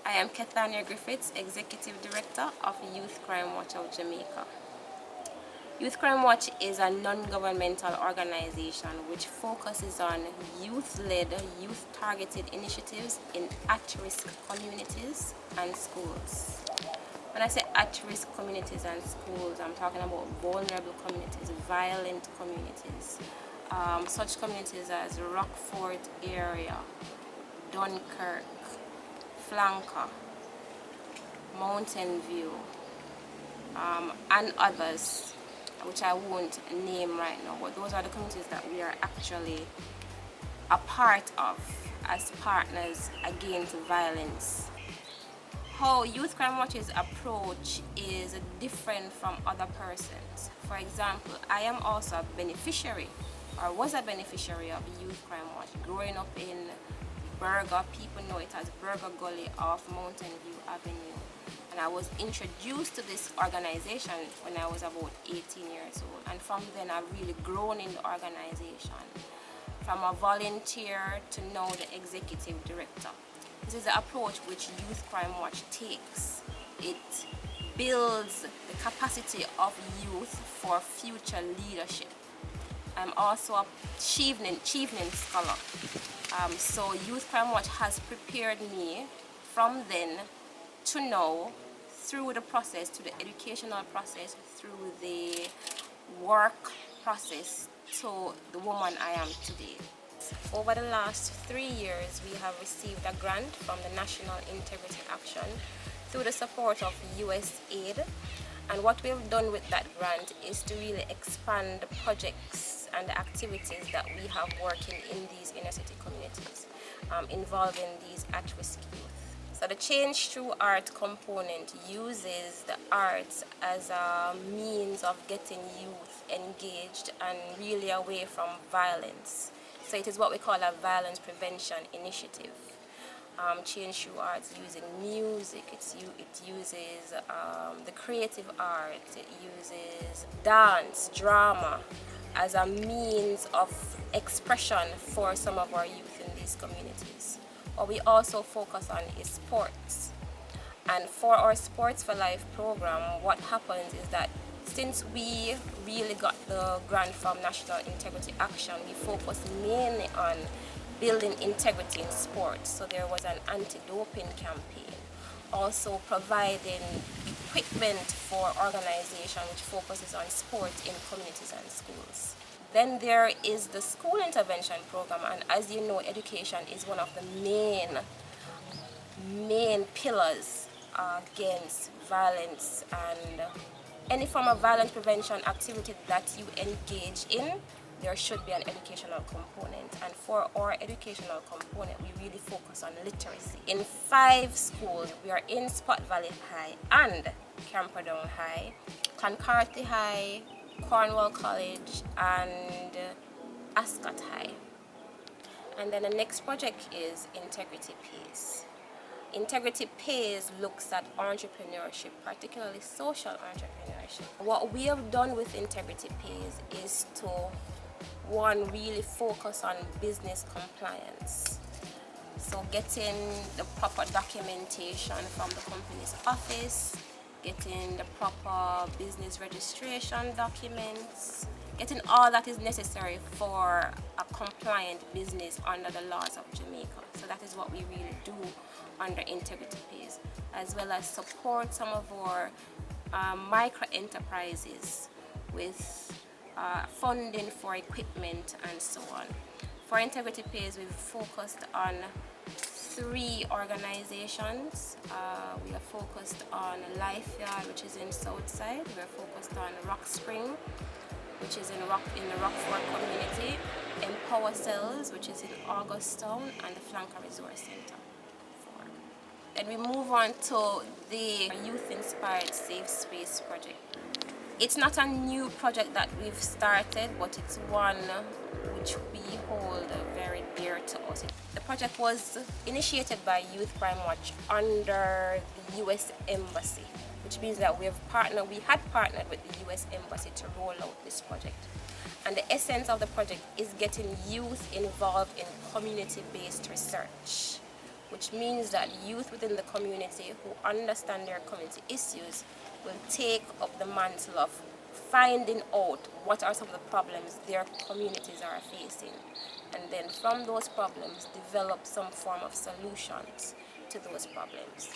I am Kethania Griffiths, Executive Director of Youth Crime Watch of Jamaica. Youth Crime Watch is a non-governmental organization which focuses on youth-led, youth-targeted initiatives in at-risk communities and schools. When I say at-risk communities and schools, I'm talking about vulnerable communities, violent communities. Such communities as Rockford area, Dunkirk, Flanker, Mountain View, and others, which I won't name right now, but those are the communities that we are actually a part of as partners against violence. How Youth Crime Watch's approach is different from other persons. For example, I am also a beneficiary, or was a beneficiary of Youth Crime Watch. Growing up in Burger, people know it as Burger Gully off Mountain View Avenue. And I was introduced to this organization when I was about 18 years old. And from then I've really grown in the organization. From a volunteer to now the executive director. This is the approach which Youth Crime Watch takes. It builds the capacity of youth for future leadership. I'm also a achievement scholar. So Youth Crime Watch has prepared me from then to now, through the process, to the educational process, through the work process, to the woman I am today. Over the last 3 years, we have received a grant from the National Integrity Action through the support of USAID. And what we've done with that grant is to really expand the projects and the activities that we have working in these inner city communities, involving these at-risk youth. So the Change Through Art component uses the arts as a means of getting youth engaged and really away from violence. So it is what we call a violence prevention initiative. Change Through Arts using music, it uses the creative arts, it uses dance, drama as a means of expression for some of our youth in these communities. What we also focus on is sports. And for our Sports for Life program, what happens is that since we really got the grant from National Integrity Action, we focus mainly on building integrity in sports. So there was an anti-doping campaign, also providing equipment for organization which focuses on sports in communities and schools. Then there is the school intervention program, and as you know, education is one of the main pillars against violence, and any form of violence prevention activity that you engage in, there should be an educational component. And for our educational component, we really focus on literacy. In 5 schools, we are in Spot Valley High and Camperdown High, Cloncarty High, Cornwall College, and Ascot High. And then the next project is Integrity Pays. Integrity Pays looks at entrepreneurship, particularly social entrepreneurship. What we have done with Integrity Pays is to, one, really focus on business compliance. So getting the proper documentation from the company's office, getting the proper business registration documents, getting all that is necessary for a compliant business under the laws of Jamaica. So that is what we really do under Integrity Pays, as well as support some of our micro enterprises with funding for equipment and so on. For Integrity Pays, we've focused on 3 organizations. We are focused on Life Yard, which is in Southside. We are focused on Rock Spring, which is in the Rockford community, Empower Cells, which is in Augustown, and the Flanker Resource Center. Then we move on to the Youth-Inspired Safe Space project. It's not a new project that we've started, but it's one which we hold very dear to us. The project was initiated by Youth Crime Watch under the U.S. Embassy, which means that we had partnered with the U.S. Embassy to roll out this project. And the essence of the project is getting youth involved in community-based research. which means that youth within the community who understand their community issues will take up the mantle of finding out what are some of the problems their communities are facing, and then from those problems develop some form of solutions to those problems.